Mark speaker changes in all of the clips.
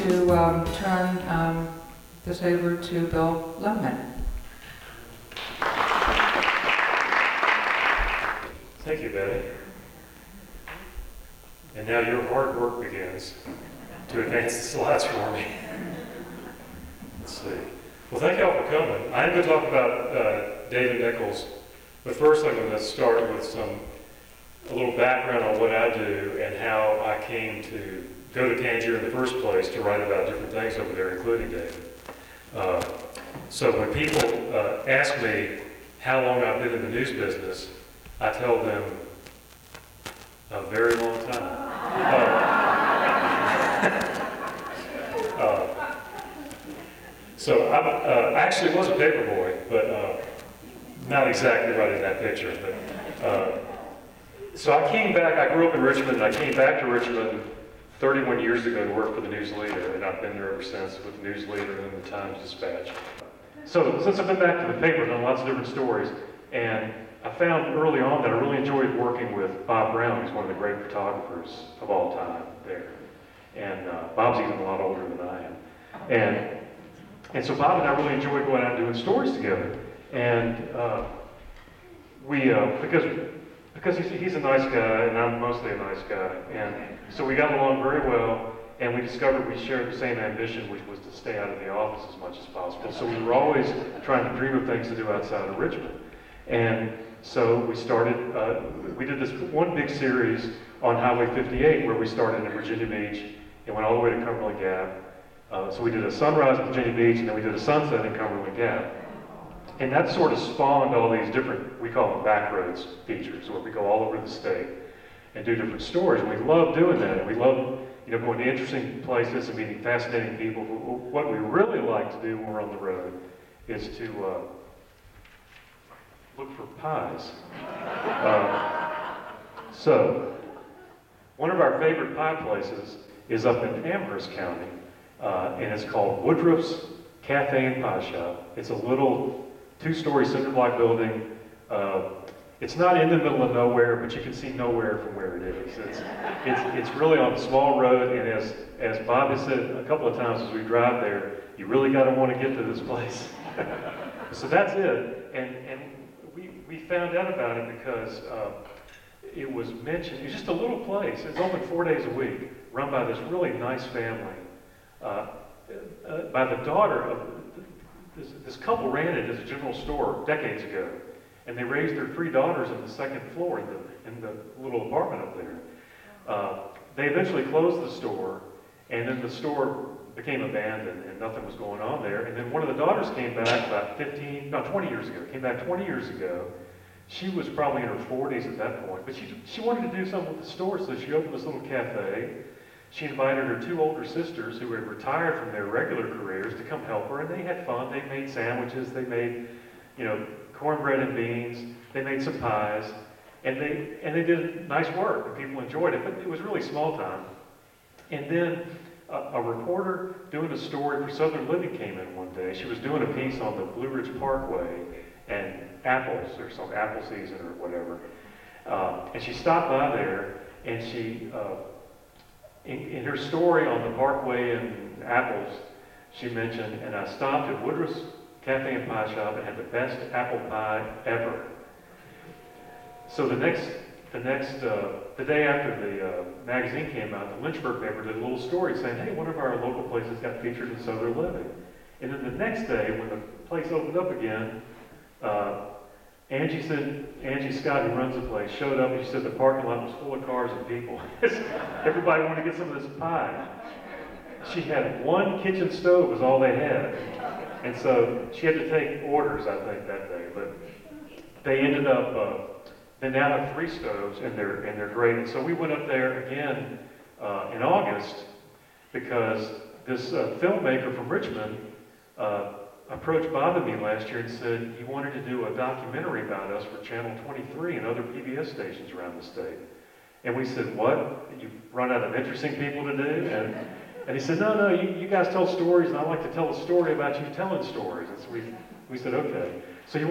Speaker 1: to turn this over to Bill Lohmann.
Speaker 2: Thank you, Betty. And now your hard work begins to advance the slides for me. Let's see. Well, thank y'all for coming. I'm going to talk about David Nichols, but first I'm going to start with a little background on what I do and how I came to go to Tangier in the first place to write about different things over there, including David. So when people ask me how long I've been in the news business, I tell them a very long time. So I actually was a paper boy, but not exactly right in that picture. But so I came back. I grew up in Richmond, and I came back to Richmond 31 years ago to work for the News Leader, and I've been there ever since with the News Leader and the Times-Dispatch. So since I've been back to the paper, I've done lots of different stories, and I found early on that I really enjoyed working with Bob Brown, who's one of the great photographers of all time there. And Bob's even a lot older than I am. And so Bob and I really enjoyed going out and doing stories together. And because he's a nice guy, and I'm mostly a nice guy, and so we got along very well, and we discovered we shared the same ambition, which was to stay out of the office as much as possible. So we were always trying to dream of things to do outside of Richmond. And so we started, we did this one big series on Highway 58 where we started in Virginia Beach and went all the way to Cumberland Gap. So we did a sunrise in Virginia Beach, and then we did a sunset in Cumberland Gap. And that sort of spawned all these different, we call them backroads features, where we go all over the state and do different stories. And we love doing that. And we love, going to interesting places and meeting fascinating people. What we really like to do when we're on the road is to look for pies. So one of our favorite pie places is up in Amherst County, and it's called Woodruff's Cafe and Pie Shop. It's a little two-story cinder block building. It's not in the middle of nowhere, but you can see nowhere from where it is. It's really on a small road, and as Bob has said a couple of times as we drive there, you really got to want to get to this place. So that's it, and we found out about it because it was mentioned. It's just a little place. It's open 4 days a week, run by this really nice family, by the daughter of this couple ran it as a general store decades ago, and they raised their 3 daughters on the second floor in the little apartment up there. They eventually closed the store, and then the store became abandoned, and nothing was going on there. And then one of the daughters came back about 20 years ago. Came back 20 years ago. She was probably in her 40s at that point, but she wanted to do something with the store, so she opened this little cafe. She invited her 2 older sisters who had retired from their regular careers to come help her, and they had fun. They made sandwiches, they made, cornbread and beans, they made some pies, and they did nice work, and people enjoyed it, but it was really small time. And then a reporter doing a story for Southern Living came in one day. She was doing a piece on the Blue Ridge Parkway and apples, or some apple season or whatever. And she stopped by there, and she, in her story on the Parkway and apples, she mentioned, and I stopped at Woodruff's Cafe and Pie Shop and had the best apple pie ever. So the day after the magazine came out, the Lynchburg paper did a little story saying, hey, one of our local places got featured in Southern Living. And then the next day, when the place opened up again, Angie Scott, who runs the place, showed up, and she said the parking lot was full of cars and people. Everybody wanted to get some of this pie. She had one kitchen stove was all they had. And so she had to take orders, I think, that day. But they ended up, they now have 3 stoves, and they're great. And so we went up there again in August because this filmmaker from Richmond approached Bob and me last year and said he wanted to do a documentary about us for Channel 23 and other PBS stations around the state. And we said, what? You've run out of interesting people to do? And he said, no, you guys tell stories, and I like to tell a story about you telling stories. And so we said, okay. So he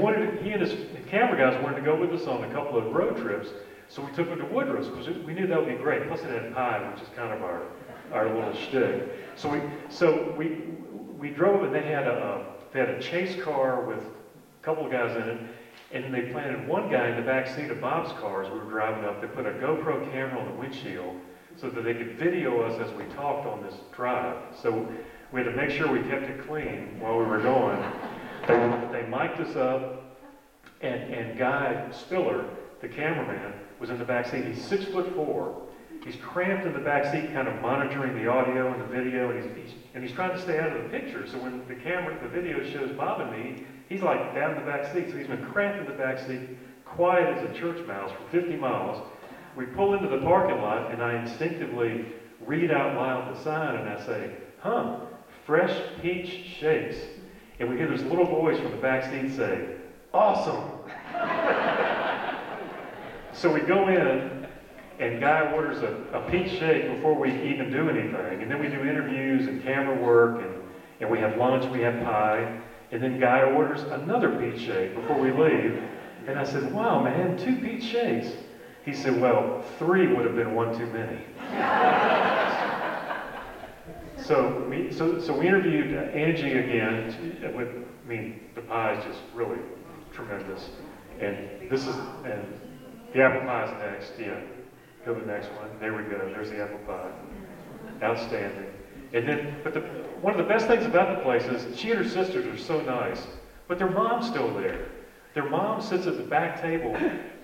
Speaker 2: and his camera guys wanted to go with us on a couple of road trips, so we took them to Woodruff's, because we knew that would be great. Plus it had pie, which is kind of our little shtick. So we drove, and they had a chase car with a couple of guys in it, and then they planted one guy in the back seat of Bob's car as we were driving up. They put a GoPro camera on the windshield so that they could video us as we talked on this drive. So we had to make sure we kept it clean while we were going. They mic'd us up, and Guy Spiller, the cameraman, was in the back seat. He's 6'4". He's cramped in the back seat, kind of monitoring the audio and the video, and he's trying to stay out of the picture. So when the video shows Bob and me, he's like down in the back seat. So he's been cramped in the back seat, quiet as a church mouse for 50 miles. We pull into the parking lot, and I instinctively read out loud the sign, and I say, fresh peach shakes. And we hear this little voice from the back seat say, awesome. So we go in, and Guy orders a peach shake before we even do anything. And then we do interviews and camera work, and we have lunch, we have pie. And then Guy orders another peach shake before we leave. And I said, wow, man, 2 peach shakes. He said, well, 3 would have been one too many. So we interviewed Angie again. The pie is just really tremendous. And the apple pie is next. Yeah. Go to the next one. There we go. There's the apple pie. Outstanding. And then, one of the best things about the place is she and her sisters are so nice, but their mom's still there. Their mom sits at the back table,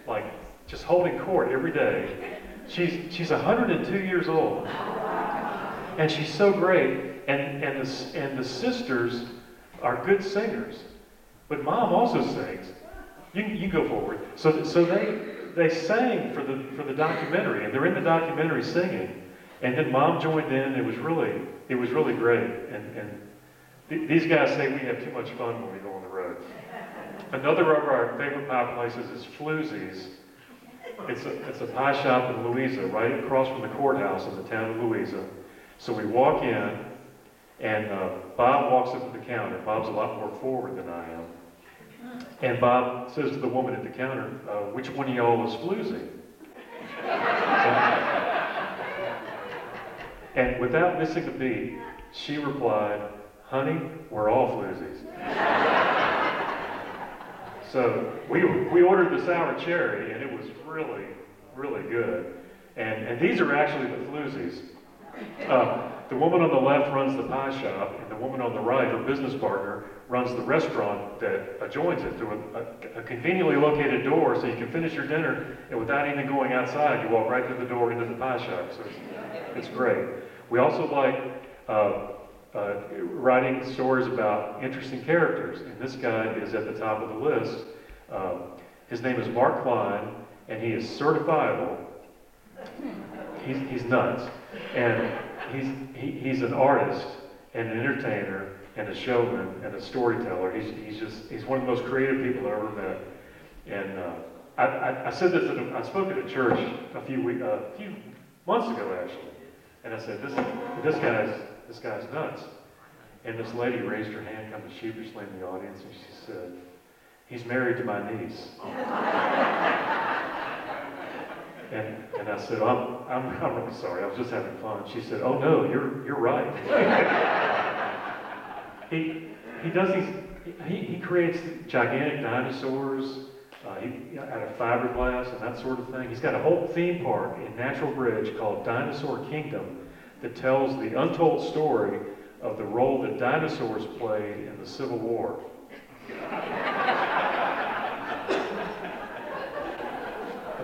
Speaker 2: like just holding court every day. She's 102 years old, and she's so great. And the sisters are good singers, but mom also sings. You go forward. So they sang for the documentary, and they're in the documentary singing. And then mom joined in. It was really great. And these guys say we have too much fun when we go on the road. Another of our favorite pie places is Floozy's. It's a pie shop in Louisa, right across from the courthouse in the town of Louisa. So we walk in, and Bob walks up to the counter. Bob's a lot more forward than I am. And Bob says to the woman at the counter, which one of y'all is Floozy? And without missing a beat, she replied, honey, we're all Floozies. So we ordered the sour cherry, and it was really, really good. And these are actually the Floozies. The woman on the left runs the pie shop, and the woman on the right, her business partner, runs the restaurant that adjoins it through a conveniently located door, so you can finish your dinner, and without even going outside, you walk right through the door into the pie shop. So it's great. We also like writing stories about interesting characters, and this guy is at the top of the list. His name is Mark Klein, and he is certifiable. He's nuts, and he's an artist and an entertainer and a showman and a storyteller. He's one of the most creative people I've ever met. And I said this I spoke at a church a few months ago actually, and I said this guy's nuts. And this lady raised her hand, kind of sheepishly in the audience, and she said, he's married to my niece. And I said, I'm really sorry, I was just having fun. She said, oh no, you're right. He creates gigantic dinosaurs out of fiberglass and that sort of thing. He's got a whole theme park in Natural Bridge called Dinosaur Kingdom that tells the untold story of the role that dinosaurs played in the Civil War.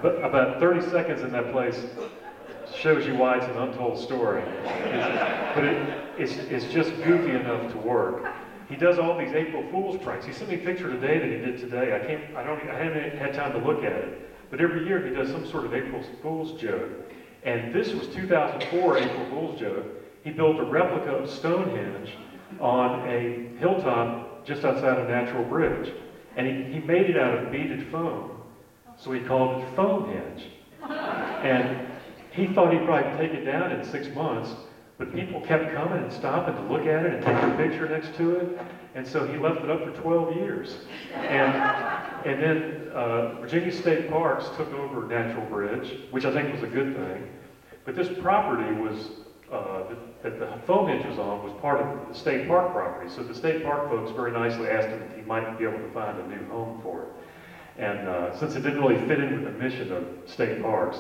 Speaker 2: About 30 seconds in that place shows you why it's an untold story. But it's just goofy enough to work. He does all these April Fool's pranks. He sent me a picture today that he did today. I haven't had time to look at it. But every year he does some sort of April Fool's joke. And this was 2004 April Fool's joke. He built a replica of Stonehenge on a hilltop just outside of Natural Bridge. And he made it out of beaded foam. So he called it Foamhenge. And he thought he'd probably take it down in 6 months, but people kept coming and stopping to look at it and take a picture next to it. And so he left it up for 12 years. And then Virginia State Parks took over Natural Bridge, which I think was a good thing. But this property was that the phone hinge was on was part of the state park property. So the state park folks very nicely asked him if he might be able to find a new home for it. And since it didn't really fit in with the mission of state parks,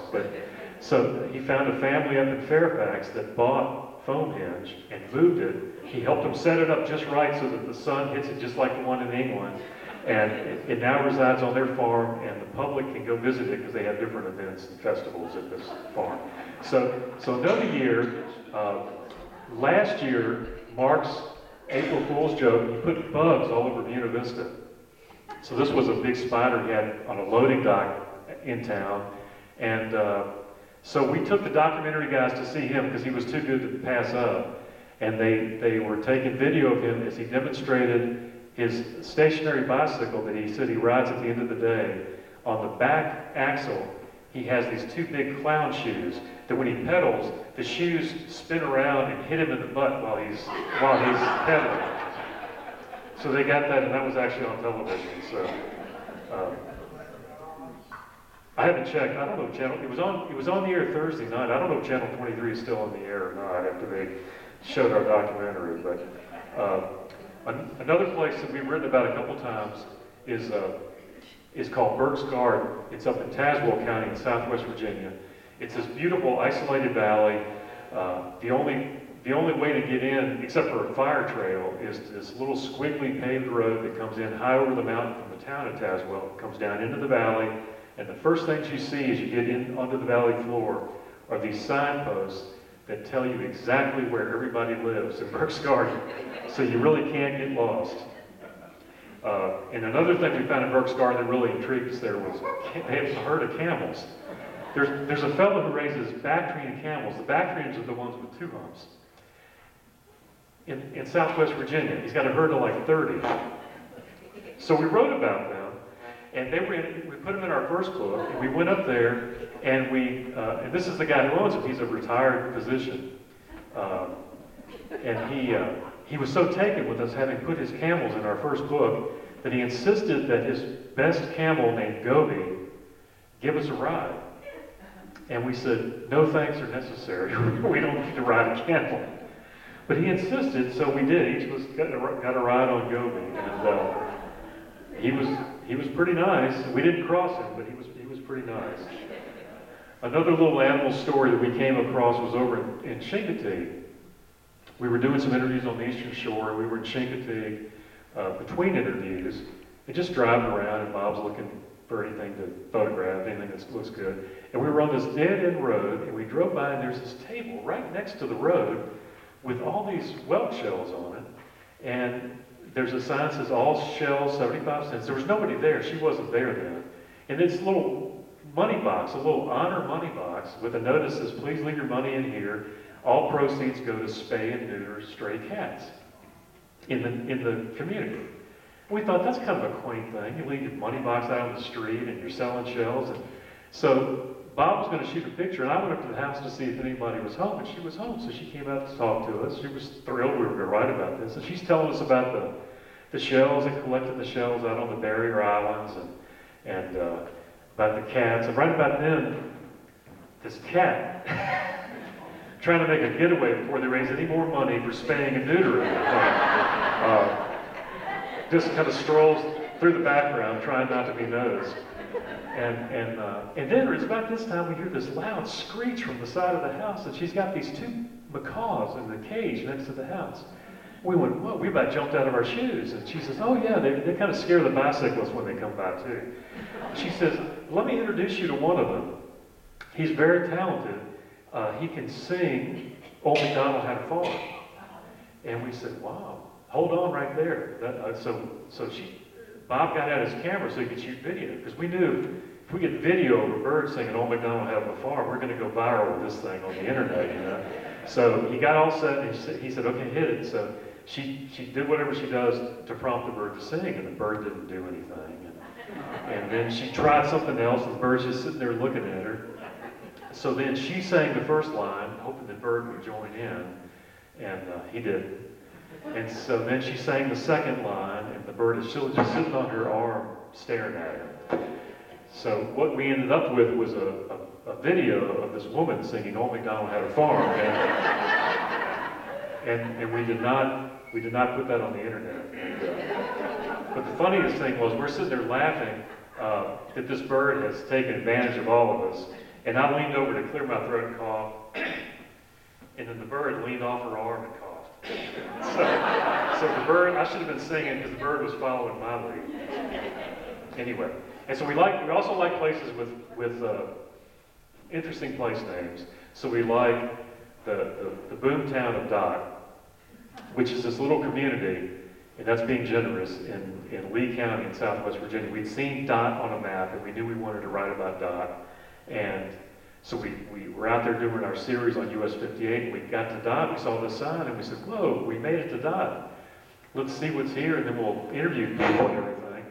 Speaker 2: so he found a family up in Fairfax that bought foam hinge and moved it. He helped them set it up just right so that the sun hits it just like the one in England. And it now resides on their farm, and the public can go visit it because they have different events and festivals at this farm. So another year, last year, Mark's April Fool's joke, he put bugs all over Buena Vista. So this was a big spider he had on a loading dock in town. And so we took the documentary guys to see him because he was too good to pass up. And they were taking video of him as he demonstrated his stationary bicycle that he said he rides at the end of the day. On the back axle, he has these two big clown shoes that when he pedals, the shoes spin around and hit him in the butt while he's pedaling. So they got that, and that was actually on television. So I haven't checked. I don't know if channel. It was on the air Thursday night. I don't know if Channel 23 is still on the air or not after they showed our documentary. But another place that we've written about a couple times is called Burke's Garden. It's up in Tazewell County in Southwest Virginia. It's this beautiful isolated valley. The only way to get in, except for a fire trail, is this little squiggly paved road that comes in high over the mountain from the town of Tazewell, comes down into the valley, and the first things you see as you get in onto the valley floor are these signposts that tell you exactly where everybody lives in Burke's Garden, so you really can't get lost. And another thing we found in Burke's Garden that really intrigued us there was they have a herd of camels. There's a fellow who raises Bactrian camels. The Bactrians are the ones with two humps. In Southwest Virginia, he's got a herd of like 30. So we wrote about them, and we put them in our first book, and we went up there, and and this is the guy who owns them. He's a retired physician, and he was so taken with us having put his camels in our first book that he insisted that his best camel named Gobi give us a ride. And we said, no thanks are necessary. We don't need to ride a camel. But he insisted, so we did. Each of us got a ride on Gobi, and he was pretty nice. We didn't cross him, but he was pretty nice. Another little animal story that we came across was over in Chincoteague. We were doing some interviews on the Eastern Shore, and we were in Chincoteague between interviews, and just driving around, and Bob's looking for anything to photograph, anything that looks good. And we were on this dead-end road, and we drove by, and there's this table right next to the road with all these whelk shells on it, and there's a sign that says all shells 75 cents. There was nobody there. She wasn't there then. And this little money box, a little honor money box with a notice that says, please leave your money in here. All proceeds go to spay and neuter stray cats in the community. We thought that's kind of a quaint thing. You leave your money box out on the street and you're selling shells. And so Bob was going to shoot a picture, and I went up to the house to see if anybody was home, and she was home. So she came out to talk to us. She was thrilled we were going to write about this. And she's telling us about the shells and collecting the shells out on the barrier islands and about the cats. And right about then, this cat trying to make a getaway before they raise any more money for spaying and neutering. Just kind of strolls through the background, trying not to be noticed. And then it's about this time we hear this loud screech from the side of the house, and she's got these two macaws in the cage next to the house. We went, whoa, we about jumped out of our shoes. And she says, oh yeah, they kind of scare the bicyclists when they come by too. She says, let me introduce you to one of them. He's very talented. He can sing Old MacDonald Had a Farm. And we said, wow, hold on right there. Bob got out his camera so he could shoot video, because we knew if we get video of a bird singing Old MacDonald Had a Farm, we're going to go viral with this thing on the internet, you know. So he got all set, and he said, okay, hit it. So she did whatever she does to prompt the bird to sing, and the bird didn't do anything. And then she tried something else, and the bird's just sitting there looking at her. So then she sang the first line, hoping the bird would join in, and he didn't. And so then she sang the second line, and the bird is still just sitting on her arm, staring at her. So what we ended up with was a video of this woman singing "Old MacDonald Had a Farm," and we did not put that on the internet. But the funniest thing was we're sitting there laughing that this bird has taken advantage of all of us, and I leaned over to clear my throat and cough, and then the bird leaned off her arm and coughed. So the bird, I should have been singing because the bird was following my lead. Anyway, and so we also like places with interesting place names. So we like the boomtown of Dot, which is this little community, and that's being generous, in Lee County in Southwest Virginia. We'd seen Dot on a map, and we knew we wanted to write about Dot. And so we were out there doing our series on US 58, and we got to Dot, we saw the sign, and we said, whoa, we made it to Dot. Let's see what's here, and then we'll interview people and everything.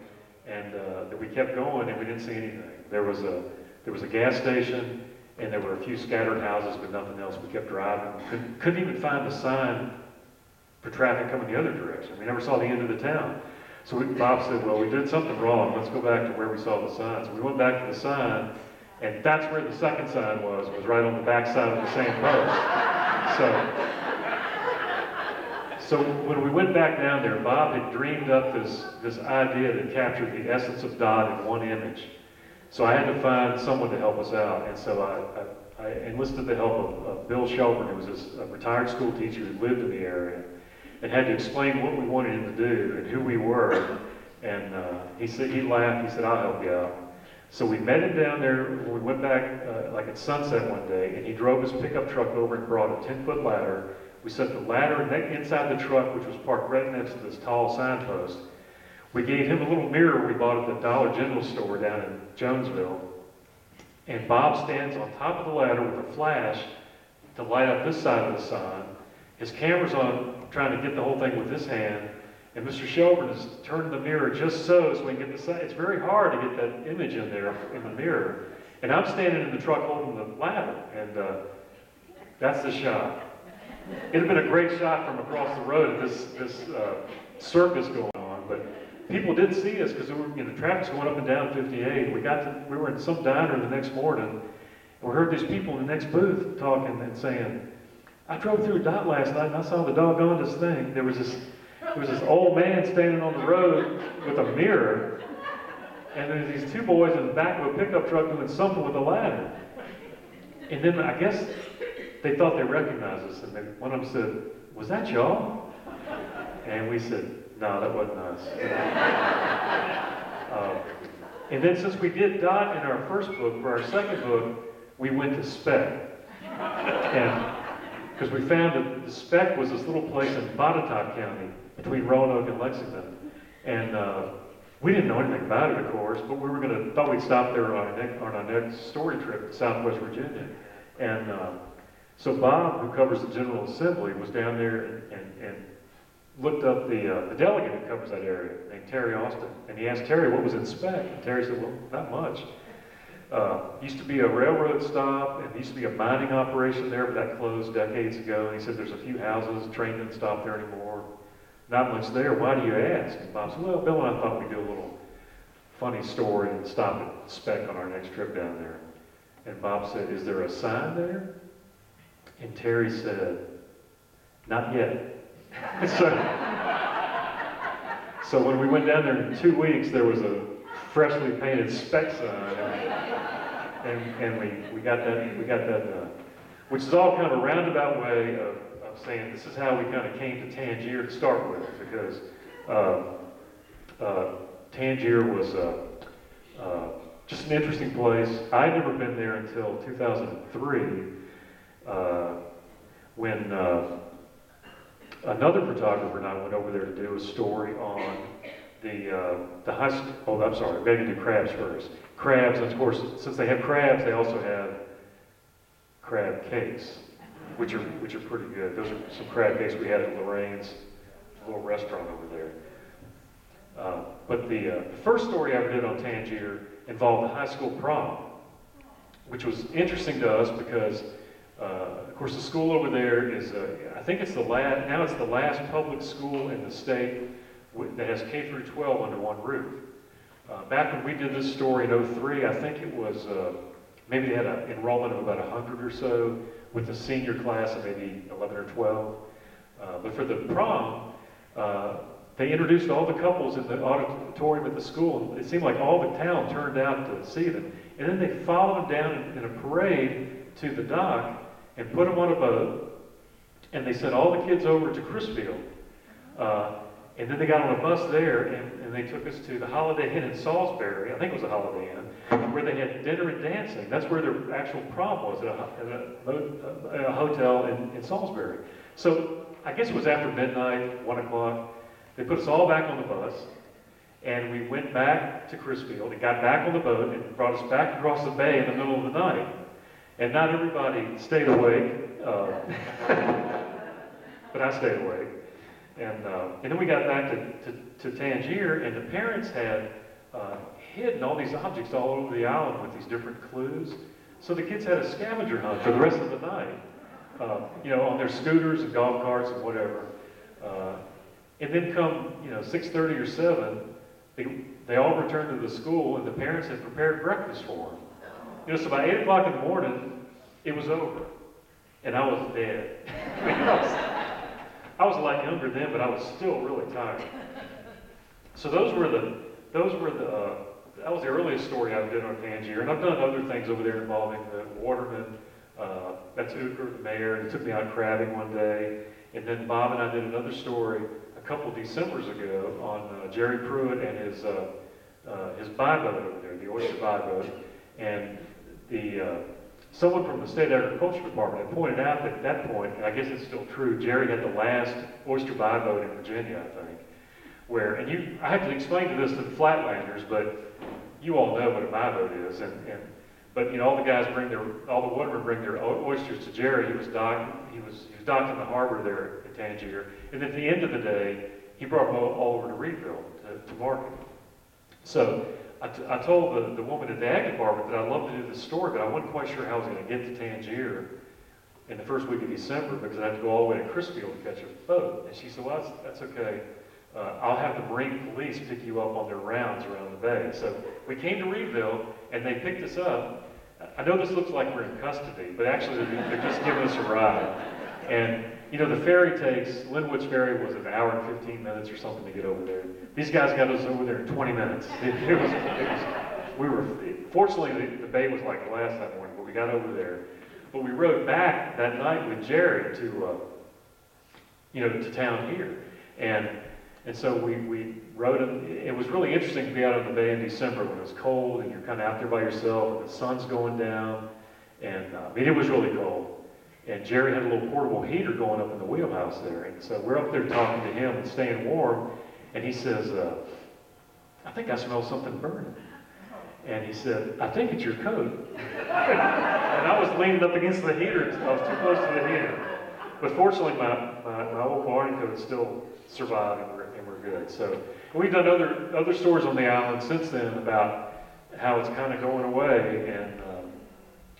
Speaker 2: And we kept going, and we didn't see anything. There was a gas station, and there were a few scattered houses, but nothing else. We kept driving. Couldn't even find the sign for traffic coming the other direction. We never saw the end of the town. So Bob said, well, we did something wrong. Let's go back to where we saw the sign. So we went back to the sign, and that's where the second sign was right on the back side of the same post. So when we went back down there, Bob had dreamed up this idea that captured the essence of Dot in one image. So I had to find someone to help us out, and so I enlisted the help of Bill Shelburne, who was a retired school teacher who lived in the area, and had to explain what we wanted him to do and who we were. And he laughed. He said, "I'll help you out." So we met him down there when we went back, like at sunset one day, and he drove his pickup truck over and brought a 10-foot ladder. We set the ladder inside the truck, which was parked right next to this tall signpost. We gave him a little mirror we bought at the Dollar General store down in Jonesville. And Bob stands on top of the ladder with a flash to light up this side of the sign. His camera's on, trying to get the whole thing with his hand. And Mr. Shelburne is turning the mirror just so we can get the sign. It's very hard to get that image in there in the mirror. And I'm standing in the truck holding the ladder. And that's the shot. It'd have been a great shot from across the road at this circus going on, but people did see us because traffic's going up and down 58. We were in some diner the next morning, and we heard these people in the next booth talking and saying, "I drove through Dot last night and I saw the doggonedest thing. There was this old man standing on the road with a mirror, and there's these two boys in the back of a pickup truck doing something with a ladder." And then I guess they thought they recognized us, and one of them said, "Was that y'all?" And we said, "No, that wasn't us." And then since we did Dot in our first book, for our second book, we went to Speck. And because we found that the Speck was this little place in Botetourt County, between Roanoke and Lexington. And we didn't know anything about it, of course, but we thought we'd stop there on our next story trip to Southwest Virginia. And so Bob, who covers the General Assembly, was down there and looked up the delegate who covers that area, named Terry Austin. And he asked Terry what was in Speck. And Terry said, "Well, not much. Used to be a railroad stop, and used to be a mining operation there, but that closed decades ago." And he said, "There's a few houses, train didn't stop there anymore. Not much there. Why do you ask?" And Bob said, "Well, Bill and I thought we'd do a little funny story and stop at Speck on our next trip down there." And Bob said, "Is there a sign there?" And Terry said, "Not yet." So when we went down there in 2 weeks, there was a freshly painted Speck sign, and we got that done, which is all kind of a roundabout way of saying this is how we kind of came to Tangier to start with, because Tangier was just an interesting place. I'd never been there until 2003. When another photographer and I went over there to do a story on the high school. Oh, I'm sorry, maybe do crabs first. Crabs, and of course, since they have crabs, they also have crab cakes, which are pretty good. Those are some crab cakes we had at Lorraine's little restaurant over there. But the first story I ever did on Tangier involved the high school prom, which was interesting to us because. Of course, the school over there is, I think it's the last public school in the state that has K through 12 under one roof. Back when we did this story in '03, I think it was, maybe they had an enrollment of about 100 or so, with the senior class of maybe 11 or 12. But for the prom, they introduced all the couples in the auditorium at the school, and it seemed like all the town turned out to see them. And then they followed them down in a parade to the dock and put them on a boat, and they sent all the kids over to Crisfield. And then they got on a bus there, and they took us to the Holiday Inn in Salisbury, I think it was a Holiday Inn, where they had dinner and dancing. That's where their actual prom was, at a hotel in Salisbury. So I guess it was after midnight, 1 o'clock. They put us all back on the bus, and we went back to Crisfield and got back on the boat and brought us back across the bay in the middle of the night. And not everybody stayed awake, but I stayed awake. And then we got back to Tangier, and the parents had hidden all these objects all over the island with these different clues. So the kids had a scavenger hunt for the rest of the night, on their scooters and golf carts and whatever. And then come, 6:30 or 7, they all returned to the school, and the parents had prepared breakfast for them. So by 8 o'clock in the morning, it was over, and I was dead. I was a lot younger then, but I was still really tired. So that was the earliest story I did on Tangier, and I've done other things over there involving the waterman. That's Uker, the mayor. He took me out crabbing one day, and then Bob and I did another story a couple Decembers ago on Jerry Pruitt and his buy boat over there, the oyster buy boat, and someone from the state agriculture department had pointed out that at that point, and I guess it's still true, Jerry had the last oyster buy boat in Virginia, I think. I have to explain to this to the Flatlanders, but you all know what a buy boat is, but all the guys all the watermen bring their oysters to Jerry. He was docked in the harbor there at Tangier, and at the end of the day, he brought them all over to Reedville to market. So I told the woman at the ag department that I'd love to do this story, but I wasn't quite sure how I was going to get to Tangier in the first week of December because I had to go all the way to Crisfield to catch a boat. And she said, well, that's okay. I'll have the Marine Police pick you up on their rounds around the bay. So we came to Reedville, and they picked us up. I know this looks like we're in custody, but actually they're just giving us a ride. And, the ferry Linwood's ferry was an hour and 15 minutes or something to get over there. These guys got us over there in 20 minutes. Fortunately, the bay was like glass that morning, but we got over there. But we rode back that night with Jerry to town here. And so we rode, it was really interesting to be out on the bay in December when it was cold and you're kind of out there by yourself and the sun's going down. And it was really cold. And Jerry had a little portable heater going up in the wheelhouse there. And so we're up there talking to him and staying warm. And he says, I think I smell something burning. And he said, I think it's your coat. And I was leaning up against the heater. I was too close to the heater. But fortunately, my old barn coat still survived, and we're good. So we've done other stories on the island since then about how it's kind of going away. And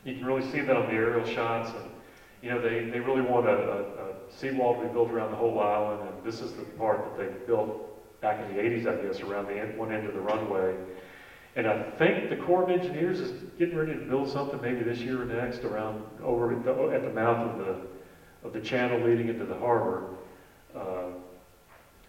Speaker 2: you can really see that on the aerial shots. And they really want a seawall to be built around the whole island, and this is the part that they built back in the 80s, I guess, around one end of the runway. And I think the Corps of Engineers is getting ready to build something maybe this year or next over at the mouth of the channel leading into the harbor.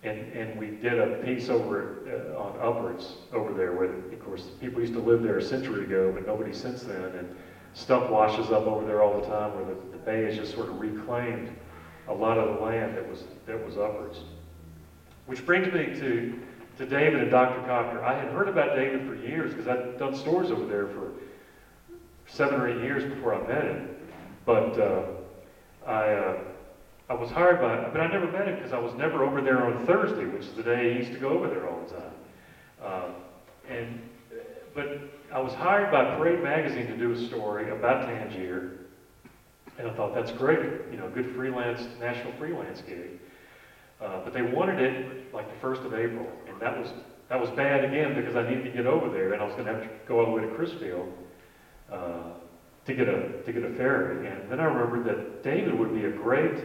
Speaker 2: And we did a piece over on Upwards over there where, of course, people used to live there a century ago, but nobody since then. And stuff washes up over there all the time where the bay has just sort of reclaimed a lot of the land that was Upwards. Which brings me to David and Dr. Coptr. I had heard about David for years because I'd done stories over there for 7 or 8 years before I met him. But I was hired but I never met him because I was never over there on Thursday, which is the day he used to go over there all the time. But I was hired by Parade Magazine to do a story about Tangier, and I thought that's great, good national freelance gig. But they wanted it like the 1st of April, and that was bad again because I needed to get over there, and I was going to have to go all the way to Crisfield to get a ferry. And then I remembered that David would be a great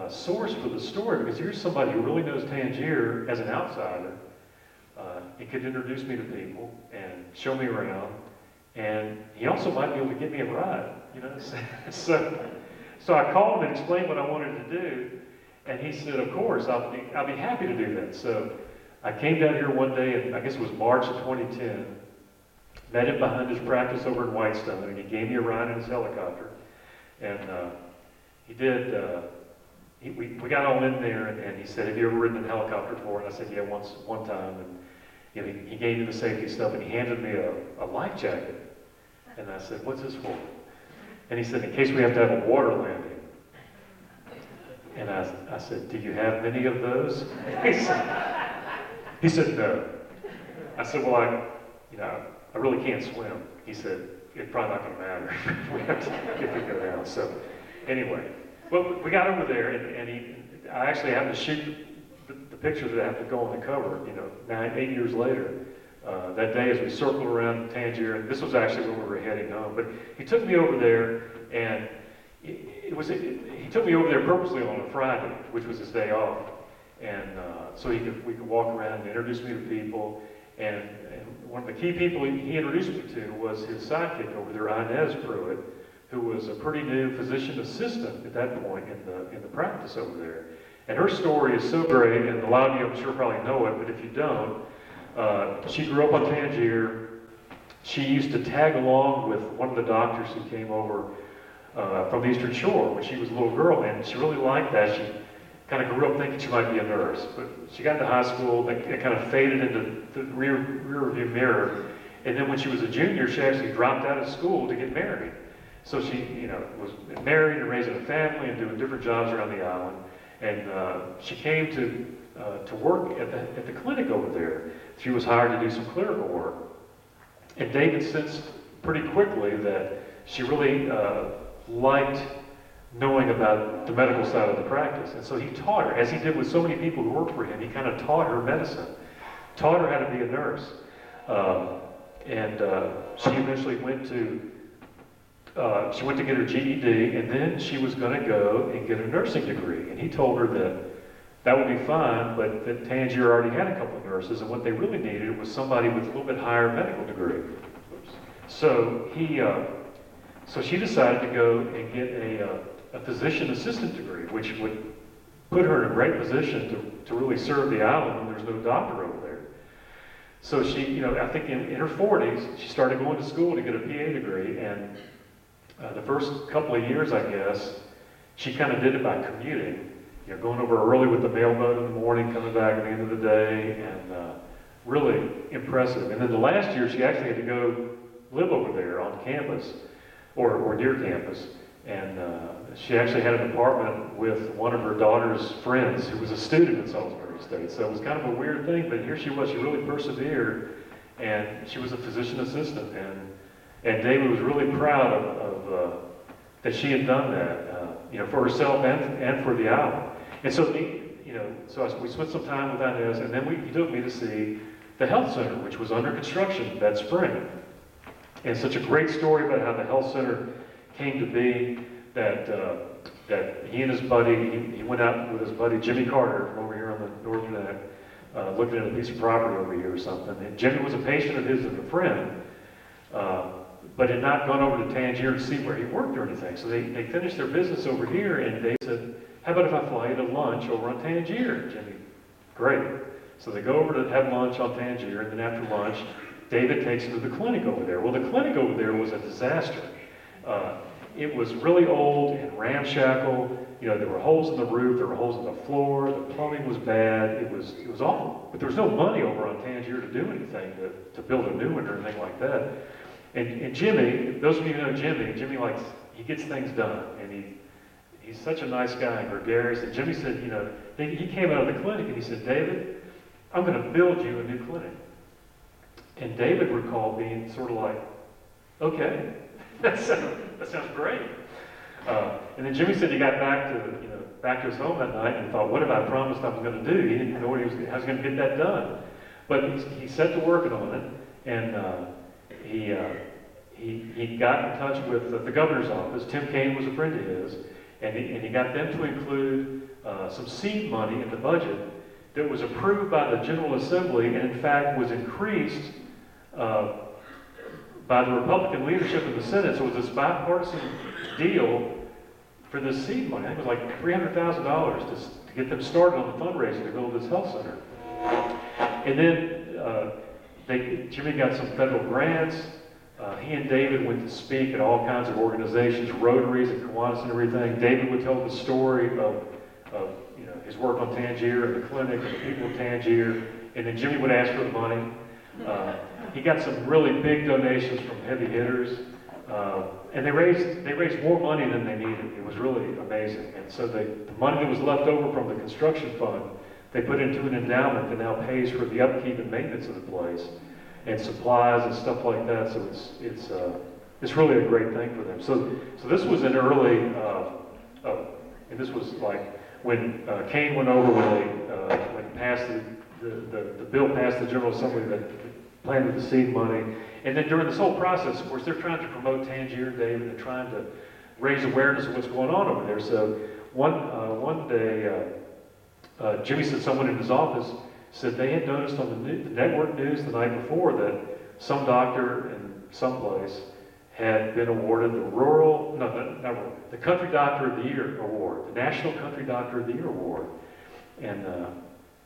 Speaker 2: source for the story because here's somebody who really knows Tangier as an outsider. he could introduce me to people and show me around, and he also might be able to get me a ride, you know. So I called him and explained what I wanted to do, and he said, of course, I'll be happy to do that. So I came down here one day, and I guess it was March of 2010, met him behind his practice over in Whitestone, and he gave me a ride in his helicopter. And he did, we got all in there, and he said, have you ever ridden a helicopter before? And I said, yeah, one time. And you know, he gave me the safety stuff, and he handed me a life jacket. And I said, what's this for? And he said, in case we have to have a water landing. And I said, do you have many of those? He said, no. I said, well, I really can't swim. He said, it's probably not going to matter if we go down. So anyway, well, we got over there, and I actually happened to shoot the pictures that have to go on the cover, you know, 8 years later. That day as we circled around Tangier, and this was actually when we were heading home, but he took me over there, and he took me over there purposely on a Friday, which was his day off, and so we could walk around and introduce me to people, and one of the key people he introduced me to was his sidekick over there, Inez Pruitt, who was a pretty new physician assistant at that point in the practice over there. And her story is so great, and a lot of you I'm sure probably know it, but if you don't, she grew up on Tangier. She used to tag along with one of the doctors who came over from the Eastern Shore when she was a little girl, and she really liked that. She kind of grew up thinking she might be a nurse, but she got into high school, it kind of faded into the rear view mirror, and then when she was a junior, she actually dropped out of school to get married. So she, you know, was married and raising a family and doing different jobs around the island, and she came to work at the clinic over there. She was hired to do some clerical work, and David sensed pretty quickly that she really liked knowing about the medical side of the practice. And so he taught her, as he did with so many people who worked for him, he kind of taught her medicine, taught her how to be a nurse. She eventually went to get her GED, and then she was going to go and get a nursing degree. And he told her that would be fine, but that Tangier already had a couple of nurses, and what they really needed was somebody with a little bit higher medical degree. So she decided to go and get a physician assistant degree, which would put her in a great position to really serve the island when there's no doctor over there. So she, you know, I think in her 40s, she started going to school to get a PA degree, and the first couple of years, I guess, she kind of did it by commuting. You know, going over early with the mailboat in the morning, coming back at the end of the day, and really impressive. And then the last year, she actually had to go live over there on campus, or near campus. And she actually had an apartment with one of her daughter's friends who was a student at Salisbury State. So it was kind of a weird thing, but here she was. She really persevered, and she was a physician assistant. And David was really proud of that she had done that, you know, for herself and for the island. And so, we spent some time with Inez, and then he took me to see the health center, which was under construction that spring. And such a great story about how the health center came to be, that he and his buddy, he went out with his buddy Jimmy Carter from over here on the northern end, looking at a piece of property over here or something. And Jimmy was a patient of his and a friend, but had not gone over to Tangier to see where he worked or anything. So they finished their business over here, and they said, how about if I fly you to lunch over on Tangier? Jimmy, great. So they go over to have lunch on Tangier, and then after lunch, David takes him to the clinic over there. Well, the clinic over there was a disaster. It was really old and ramshackle. You know, there were holes in the roof, there were holes in the floor, the plumbing was bad. It was awful. But there was no money over on Tangier to do anything, to build a new one or anything like that. And Jimmy, those of you who know Jimmy he gets things done, and he's such a nice guy and gregarious. And Jimmy said, you know, he came out of the clinic and he said, David, I'm going to build you a new clinic. And David recalled being sort of like, okay, that sounds great. And then Jimmy said he got back to his home that night and thought, what have I promised I was going to do? He didn't know how he was going to get that done. But he set to working on it, and he got in touch with the governor's office. Tim Kaine was a friend of his, and he got them to include some seed money in the budget that was approved by the General Assembly and in fact was increased by the Republican leadership in the Senate. So it was this bipartisan deal for this seed money. I think it was like $300,000 to get them started on the fundraising to build this health center. And then Jimmy got some federal grants. He and David went to speak at all kinds of organizations, Rotaries and Kiwanis and everything. David would tell the story of his work on Tangier and the clinic and the people of Tangier, and then Jimmy would ask for the money. He got some really big donations from heavy hitters, and they raised more money than they needed. It was really amazing. And so the money that was left over from the construction fund, they put into an endowment that now pays for the upkeep and maintenance of the place, and supplies and stuff like that. So it's really a great thing for them. So this was an early, and this was like when Kane went over when passed the bill passed the General Assembly that planted the seed money, and then during this whole process, of course, they're trying to promote Tangier, David, and trying to raise awareness of what's going on over there. So one day, Jimmy said someone in his office said they had noticed on the network news the night before that some doctor in some place had been awarded the Country Doctor of the Year award, the National Country Doctor of the Year award. And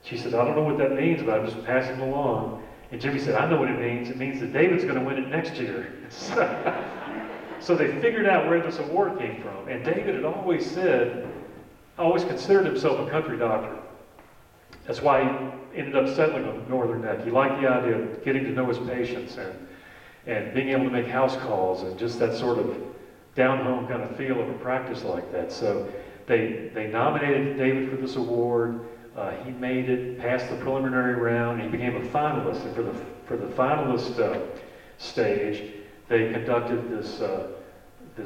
Speaker 2: she said, I don't know what that means, but I'm just passing it along. And Jimmy said, I know what it means. It means that David's going to win it next year. So they figured out where this award came from. And David had always considered himself a country doctor. That's why he ended up settling on Northern Neck. He liked the idea of getting to know his patients and being able to make house calls and just that sort of down-home kind of feel of a practice like that. So they nominated David for this award. He made it, passed the preliminary round, and he became a finalist. And for the finalist stage, they conducted this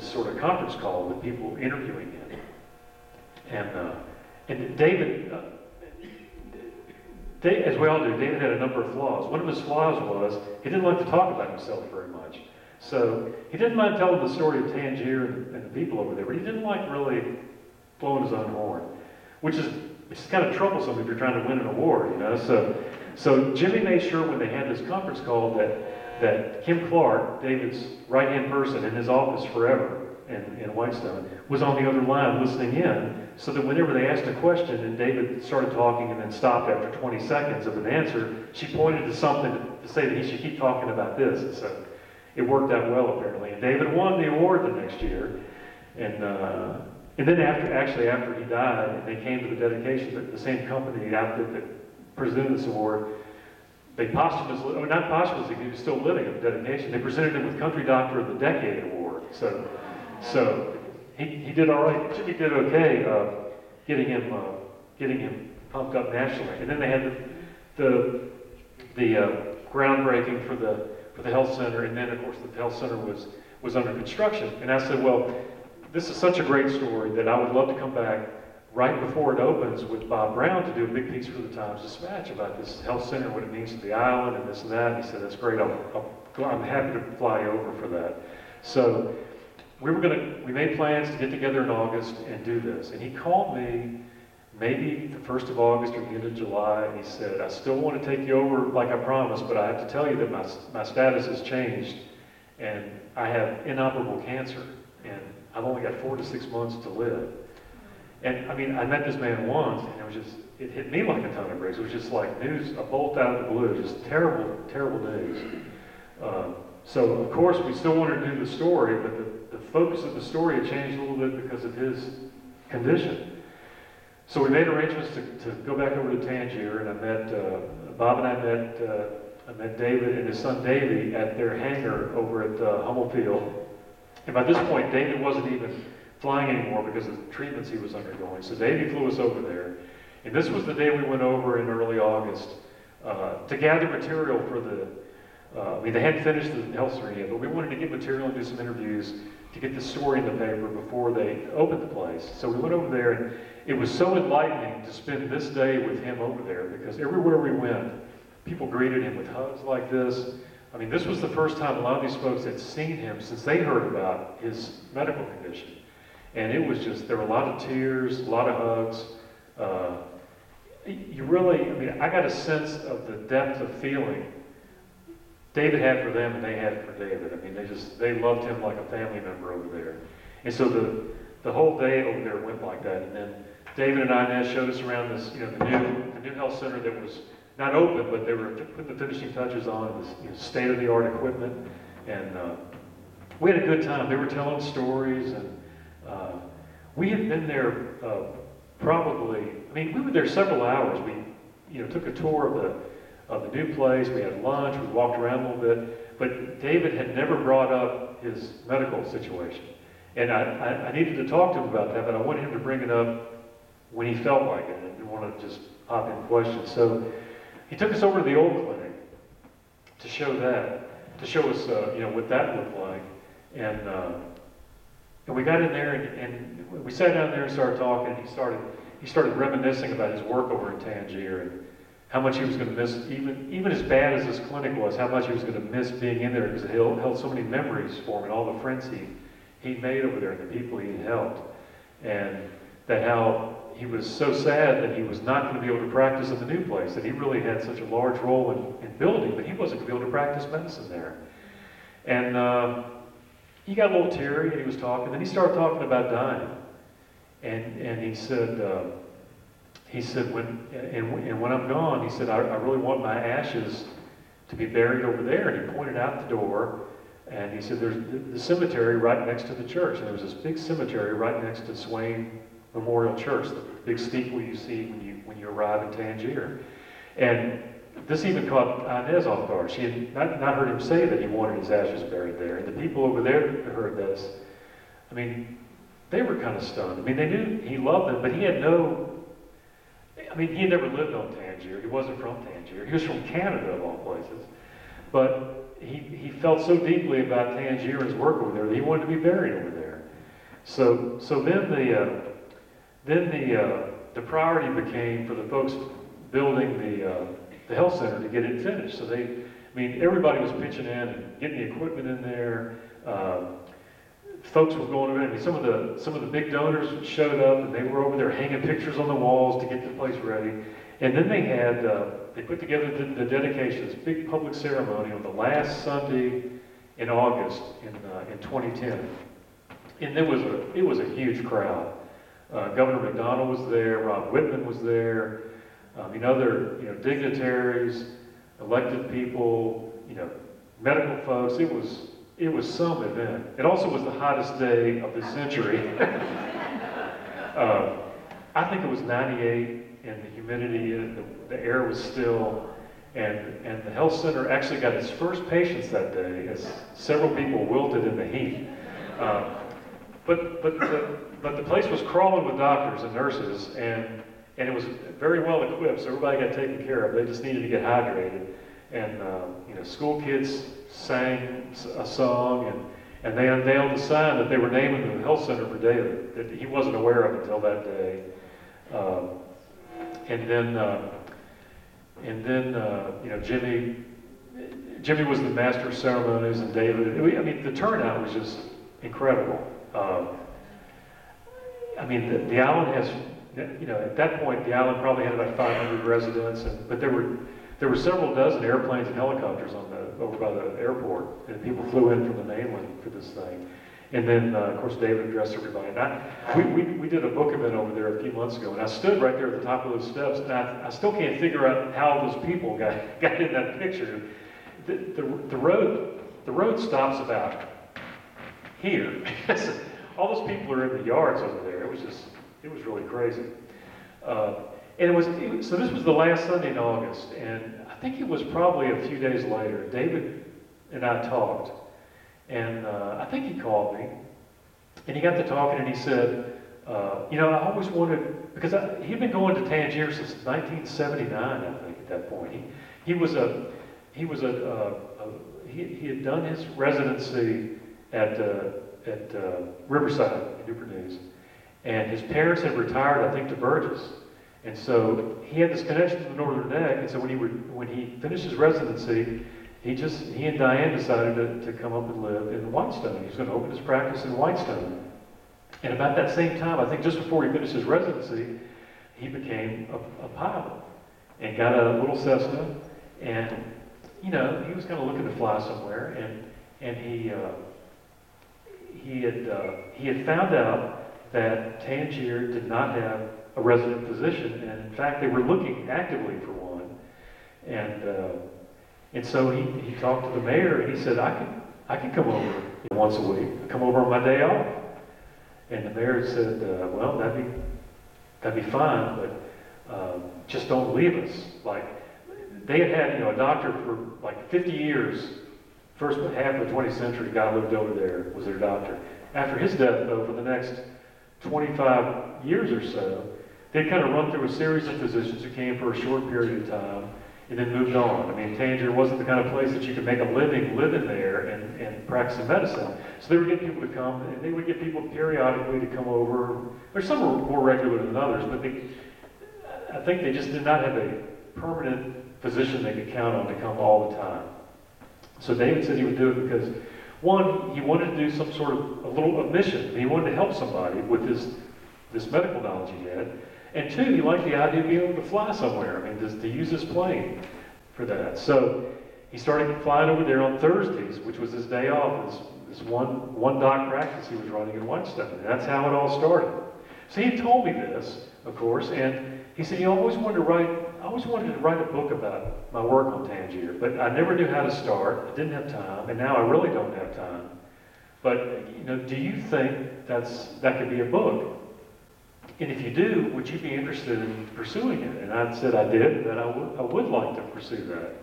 Speaker 2: sort of conference call with people interviewing him. And David, as we all do, David had a number of flaws. One of his flaws was he didn't like to talk about himself very much. So he didn't mind telling the story of Tangier and the people over there, but he didn't like really blowing his own horn, which is kind of troublesome if you're trying to win an award, So Jimmy made sure when they had this conference call that Kim Clark, David's right-hand person in his office forever in Whitestone, was on the other line listening in, so that whenever they asked a question and David started talking and then stopped after 20 seconds of an answer, she pointed to something to say that he should keep talking about this. And so it worked out well, apparently. And David won the award the next year. And then after he died, and they came to the dedication, the same company outfit that presented this award, they posthumously, or not posthumously, he was still living at the dedication, they presented him with Country Doctor of the Decade award. So he did all right. Jimmy did okay getting him pumped up nationally. And then they had the groundbreaking for the health center, and then of course the health center was under construction. And I said, well, this is such a great story that I would love to come back right before it opens with Bob Brown to do a big piece for the Times-Dispatch about this health center, what it means to the island, and this and that. And he said, that's great. I'm happy to fly over for that. So we made plans to get together in August and do this. And he called me maybe the 1st of August or the end of July, and he said, I still want to take you over like I promised, but I have to tell you that my status has changed, and I have inoperable cancer, and I've only got 4 to 6 months to live. And I mean, I met this man once, and it hit me like a ton of bricks. It was just like news, a bolt out of the blue, just terrible, terrible news. So of course, we still wanted to do the story, but the focus of the story had changed a little bit because of his condition. So we made arrangements to go back over to Tangier, and I met, Bob and I met David and his son Davey at their hangar over at Hummel Field. And by this point, David wasn't even flying anymore because of the treatments he was undergoing. So Davey flew us over there. And this was the day we went over in early August to gather material for they hadn't finished the health center yet, but we wanted to get material and do some interviews to get the story in the paper before they opened the place. So we went over there, and it was so enlightening to spend this day with him over there, because everywhere we went, people greeted him with hugs like this. I mean, this was the first time a lot of these folks had seen him since they heard about his medical condition. And it was just, there were a lot of tears, a lot of hugs. you really, I mean, I got a sense of the depth of feeling David had for them and they had for David. I mean, they loved him like a family member over there. And so the whole day over there went like that. And then David and Inez showed us around this, the new health center that was not open, but they were putting the finishing touches on this state-of-the-art equipment. And we had a good time. They were telling stories, and we had been there we were there several hours. We, took a tour of the new place. We had lunch. We walked around a little bit. But David had never brought up his medical situation. And I needed to talk to him about that, but I wanted him to bring it up when he felt like it. I didn't want to just hop in questions. So he took us over to the old clinic to show us, what that looked like. And we got in there and we sat down there and started talking. And he started reminiscing about his work over in Tangier and how much he was going to miss, even as bad as this clinic was, how much he was going to miss being in there because it held so many memories for him and all the friends he made over there and the people he had helped. And that how he was so sad that he was not going to be able to practice in the new place, that he really had such a large role in building, but he wasn't going to be able to practice medicine there. And he got a little teary and he was talking, then he started talking about dying. And he said, when I'm gone, he said, I really want my ashes to be buried over there. And he pointed out the door, and he said, there's the cemetery right next to the church. And there was this big cemetery right next to Swain Memorial Church, the big steeple you see when you arrive in Tangier. And this even caught Inez off guard. She had not heard him say that he wanted his ashes buried there. And the people over there that heard this, I mean, they were kind of stunned. I mean, they knew he loved them, but he had he had never lived on Tangier. He wasn't from Tangier. He was from Canada, of all places. But he felt so deeply about Tangier and his work over there that he wanted to be buried over there. So then the priority became for the folks building the health center to get it finished. So everybody was pitching in and getting the equipment in there. Folks were going over there. I mean, some of the big donors showed up, and they were over there hanging pictures on the walls to get the place ready. And then they put together the dedication, this big public ceremony on the last Sunday in August in 2010. And it was a huge crowd. Governor McDonald was there. Rob Whitman was there. Other dignitaries, elected people, medical folks. It was some event. It also was the hottest day of the century. I think it was 98, and the humidity, the air was still, and the health center actually got its first patients that day, as several people wilted in the heat. But the place was crawling with doctors and nurses, and it was very well equipped, so everybody got taken care of. They just needed to get hydrated. And school kids sang a song, and they unveiled a sign that they were naming the health center for David that he wasn't aware of until that day. Jimmy was the master of ceremonies, and David. The turnout was just incredible. The island has, at that point, the island probably had about 500 residents, but there were several dozen airplanes and helicopters over by the airport, and people flew in from the mainland for this thing. And then, of course, David addressed everybody. And we did a book event over there a few months ago, and I stood right there at the top of those steps, and I still can't figure out how those people got in that picture. The road stops about here. All those people are in the yards over there. It was really crazy. So this was the last Sunday in August, and I think it was probably a few days later, David and I talked, and I think he called me, and he got to talking, and he said, I always wanted, because he'd been going to Tangier since 1979, I think, at that point. He had done his residency at Riverside in Newport News, and his parents had retired, I think, to Burgess. And so he had this connection to the Northern Neck, and so when he finished his residency, he and Diane decided to come up and live in Whitestone. He was going to open his practice in Whitestone. And about that same time, I think just before he finished his residency, he became a pilot. and got a little Cessna, and you know, he was kind of looking to fly somewhere, and he had found out that Tangier did not have a resident physician, and in fact, they were looking actively for one, and so he talked to the mayor, and he said, I can come over once a week, come over on my day off, and the mayor said, well, that'd be fine, but just don't leave us. Like, they had you know, a doctor for like 50 years. First half of the 20th century, a guy lived over there, was their doctor. After his death, though, for the next 25 years or so, they'd kind of run through a series of physicians who came for a short period of time and then moved on. I mean, Tangier wasn't the kind of place that you could make a living living there and practicing medicine. So they would get people to come, and they would get people periodically to come over. Or some were more regular than others, but I think they just did not have a permanent physician they could count on to come all the time. So David said he would do it because, one, he wanted to do some sort of a mission. He wanted to help somebody with this medical knowledge he had. And two, he liked the idea of being able to fly somewhere. I mean, to use his plane for that. So he started flying over there on Thursdays, which was his day off. This one doc practice he was running in Whetstone. And that's how it all started. So he told me this, of course, and he said, you know, I always wanted to write a book about my work on Tangier, but I never knew how to start. I didn't have time, and now I really don't have time. But, you know, do you think that could be a book? And if you do, would you be interested in pursuing it? And I said I did, that I would like to pursue that.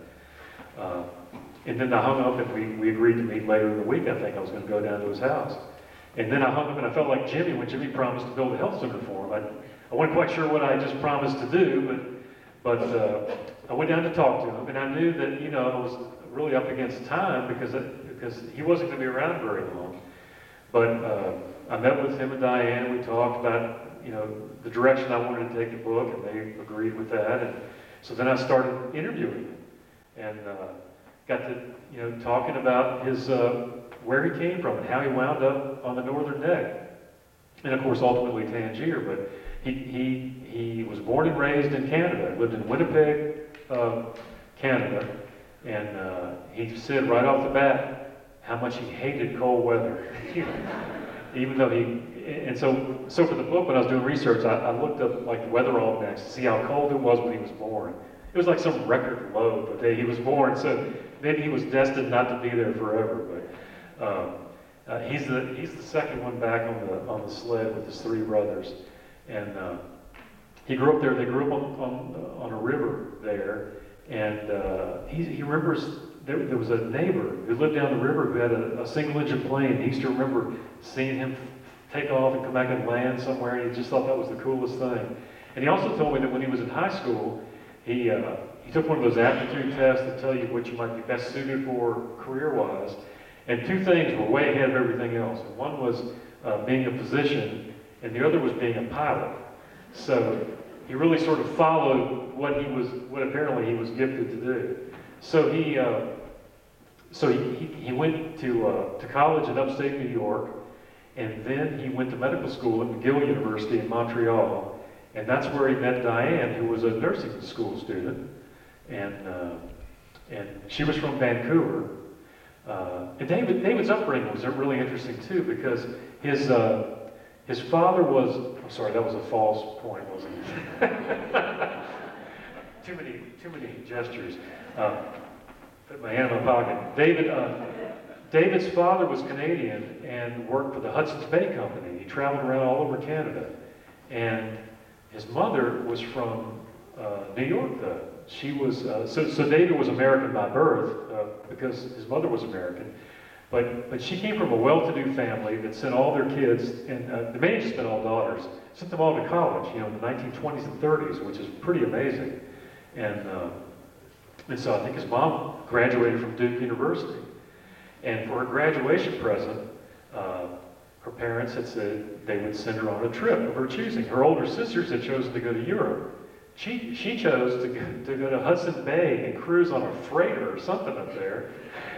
Speaker 2: And then I hung up, and we agreed to meet later in the week. I think I was going to go down to his house. And then I hung up, and I felt like Jimmy when Jimmy promised to build a health center for him. I wasn't quite sure what I just promised to do, but I went down to talk to him, and I knew that, you know, I was really up against time because he wasn't going to be around very long. But I met with him and Diane. We talked about, you know, the direction I wanted to take the book, and they agreed with that. And so then I started interviewing him, and got to, you know, talking about his where he came from and how he wound up on the northern neck, and of course ultimately Tangier. But he was born and raised in Canada. Lived in Winnipeg, Canada, and he said right off the bat how much he hated cold weather. Even though so for the book, when I was doing research, I looked up like the weather almanacs to see how cold it was when he was born. It was like some record low the day he was born, so maybe he was destined not to be there forever. But he's the second one back on the sled with his three brothers, and he grew up there. They grew up on a river there, and he remembers there was a neighbor who lived down the river who had a single-engine plane. He used to remember seeing him take off and come back and land somewhere, and he just thought that was the coolest thing. And he also told me that when he was in high school, he took one of those aptitude tests that tell you what you might be best suited for career-wise, and two things were way ahead of everything else. One was being a physician, and the other was being a pilot. So he really sort of followed what apparently he was gifted to do. So he went to college in upstate New York, and then he went to medical school at McGill University in Montreal, and that's where he met Diane, who was a nursing school student, and she was from Vancouver. And David's upbringing was really interesting too, because his father was, I'm sorry, that was a false point, wasn't it? Too many gestures. Put my hand in my pocket. David's father was Canadian and worked for the Hudson's Bay Company. He traveled around all over Canada. And his mother was from New York, though. She was, so David was American by birth, because his mother was American. But she came from a well-to-do family that sent all their kids, and they managed to send all daughters, sent them all to college, you know, in the 1920s and 30s, which is pretty amazing. And so I think his mom graduated from Duke University. And for her graduation present, her parents had said they would send her on a trip of her choosing. Her older sisters had chosen to go to Europe. She chose to go to Hudson Bay and cruise on a freighter or something up there.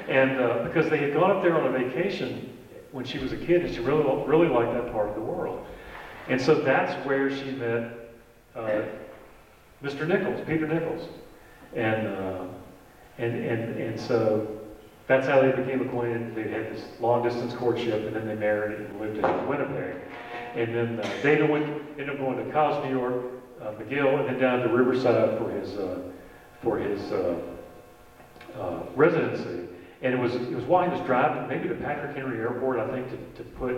Speaker 2: And because they had gone up there on a vacation when she was a kid, and she really liked that part of the world. And so that's where she met Mr. Nichols, Peter Nichols. And so that's how they became acquainted. They had this long-distance courtship, and then they married and lived in Winnipeg. And then David ended up going to Cos, New York, McGill, and then down to Riverside for his residency. And it was while he was driving, maybe to Patrick Henry Airport, I think, to put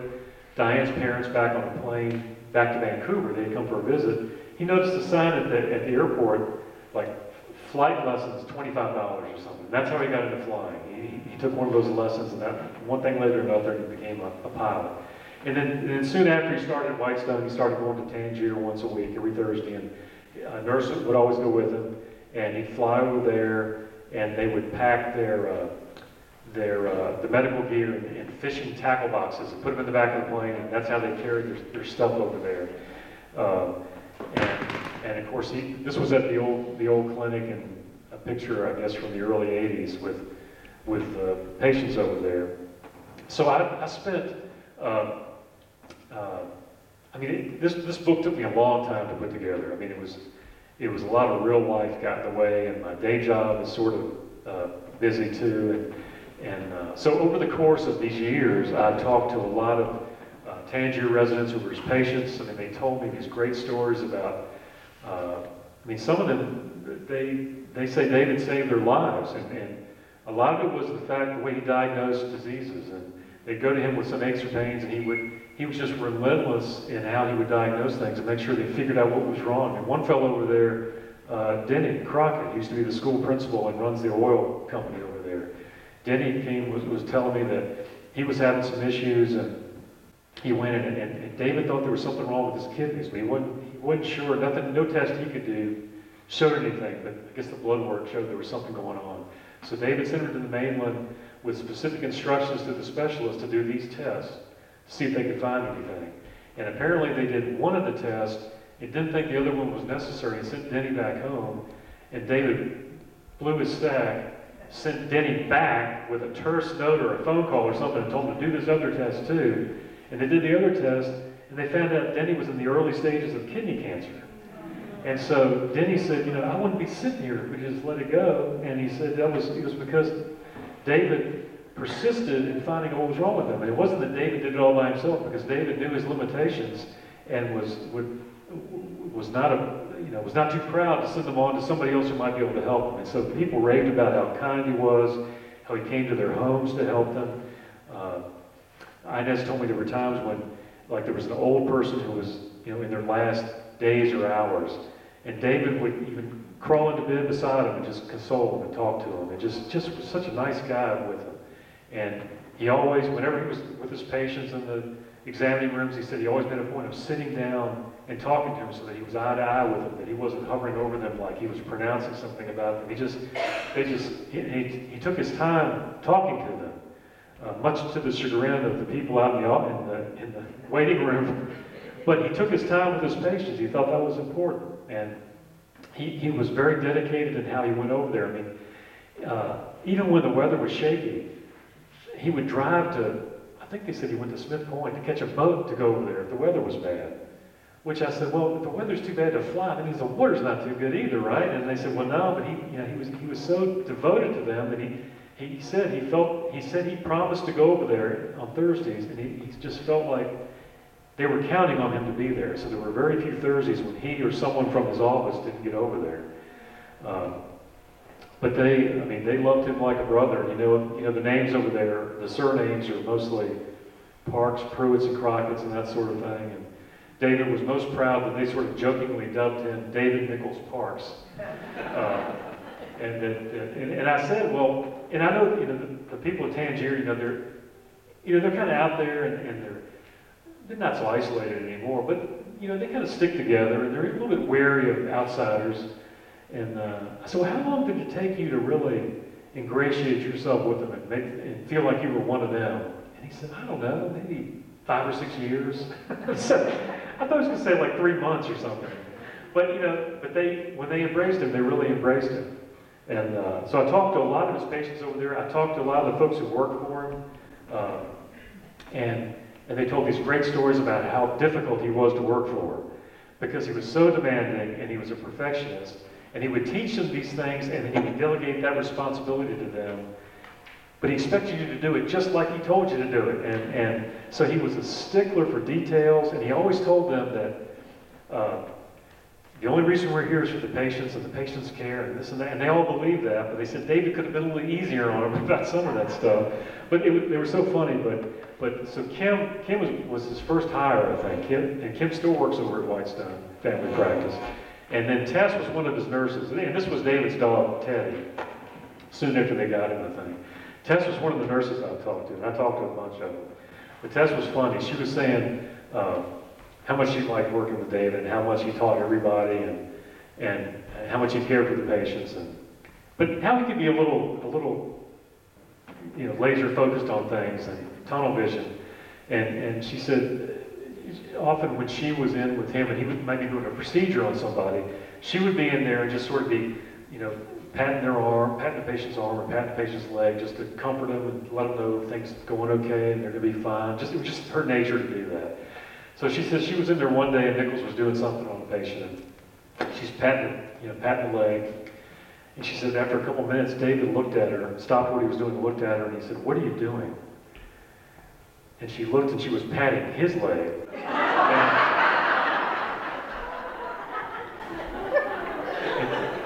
Speaker 2: Diane's parents back on a plane back to Vancouver. They had come for a visit. He noticed a sign at the airport, like flight lessons, $25 or something. That's how he got into flying. He took one of those lessons, and that one thing led to another, and he became a pilot. And then soon after he started at Whitestone, he started going to Tangier once a week, every Thursday, and a nurse would always go with him, and he'd fly over there, and they would pack the medical gear in fishing tackle boxes and put them in the back of the plane, and that's how they carried their stuff over there. And of course, this was at the old clinic, and a picture, I guess, from the early '80s with patients over there. So I spent. This book took me a long time to put together. I mean, it was a lot of real life got in the way, and my day job is sort of busy too. And so over the course of these years, I talked to a lot of Tangier residents who were his patients. I mean, they told me these great stories about. Some of them they say David saved their lives, and a lot of it was the way he diagnosed diseases. And they'd go to him with some aches or pains, and he was just relentless in how he would diagnose things and make sure they figured out what was wrong. And one fellow over there, Denny Crockett, used to be the school principal and runs the oil company over there. Denny was telling me that he was having some issues, and he went in, and David thought there was something wrong with his kidneys, but he wasn't sure. Nothing, no test he could do showed anything, but I guess the blood work showed there was something going on. So David sent him to the mainland with specific instructions to the specialist to do these tests, to see if they could find anything. And apparently they did one of the tests and didn't think the other one was necessary and sent Denny back home. And David blew his stack, sent Denny back with a terse note or a phone call or something and told him to do this other test too. And they did the other test, and they found out Denny was in the early stages of kidney cancer. And so Denny said, I wouldn't be sitting here if we just let it go. And he said it was because David persisted in finding what was wrong with him. And it wasn't that David did it all by himself, because David knew his limitations and was not too proud to send them on to somebody else who might be able to help them. And so people raved about how kind he was, how he came to their homes to help them. Inez told me there were times when, like, there was an old person who was, in their last days or hours, and David would even crawl into bed beside him and just console him and talk to him, and just was such a nice guy with him. And he always, whenever he was with his patients in the examining rooms, he said he always made a point of sitting down and talking to him so that he was eye to eye with them, that he wasn't hovering over them like he was pronouncing something about them. He took his time talking to them, much to the chagrin of the people out in the waiting room. But he took his time with his patients. He thought that was important. And he was very dedicated in how he went over there. I mean, even when the weather was shaky, he would drive to, I think they said he went to Smith Point to catch a boat to go over there if the weather was bad. Which I said, well, if the weather's too bad to fly, that means the water's not too good either, right? And they said, well, no, but he was so devoted to them that he said he promised to go over there on Thursdays, and he just felt like they were counting on him to be there. So there were very few Thursdays when he or someone from his office didn't get over there. But they loved him like a brother. The names over there, the surnames are mostly Parks, Pruitts, and Crockett's, and that sort of thing. And David was most proud that they sort of jokingly dubbed him David Nichols Parks. And I said, well, and I know the people of Tangier, they're kind of out there, and they're not so isolated anymore, but they kind of stick together, and they're a little bit wary of outsiders. And I said, well, how long did it take you to really ingratiate yourself with them and feel like you were one of them? And he said, I don't know, maybe 5 or 6 years. So I thought he was going to say like 3 months or something. But when they embraced him, they really embraced him. And so I talked to a lot of his patients over there. I talked to a lot of the folks who worked for him, and they told these great stories about how difficult he was to work for. because he was so demanding and he was a perfectionist. And he would teach them these things and then he would delegate that responsibility to them. But he expected you to do it just like he told you to do it. And so he was a stickler for details, and he always told them that the only reason we're here is for the patients and the patient's care and this and that. And they all believed that, but they said David could have been a little easier on him about some of that stuff. But they were so funny. But so Kim was his first hire, I think. And Kim still works over at Whitestone Family Practice. And then Tess was one of his nurses. And this was David's dog, Teddy, soon after they got him, I think. Tess was one of the nurses I talked to, and I talked to a bunch of them. But Tess was funny. She was saying how much she liked working with David, and how much he taught everybody, and how much he cared for the patients, but how he could be a little, laser focused on things and tunnel vision. And she said often when she was in with him, and he might be doing a procedure on somebody, she would be in there and just sort of be, patting the patient's arm or patting the patient's leg just to comfort them and let them know things are going okay and they're going to be fine. It was just her nature to do that. So she says she was in there one day and Nichols was doing something on the patient. And she's patting the leg. And she said after a couple minutes, David looked at her, stopped what he was doing and looked at her, and he said, "What are you doing?" And she looked and she was patting his leg.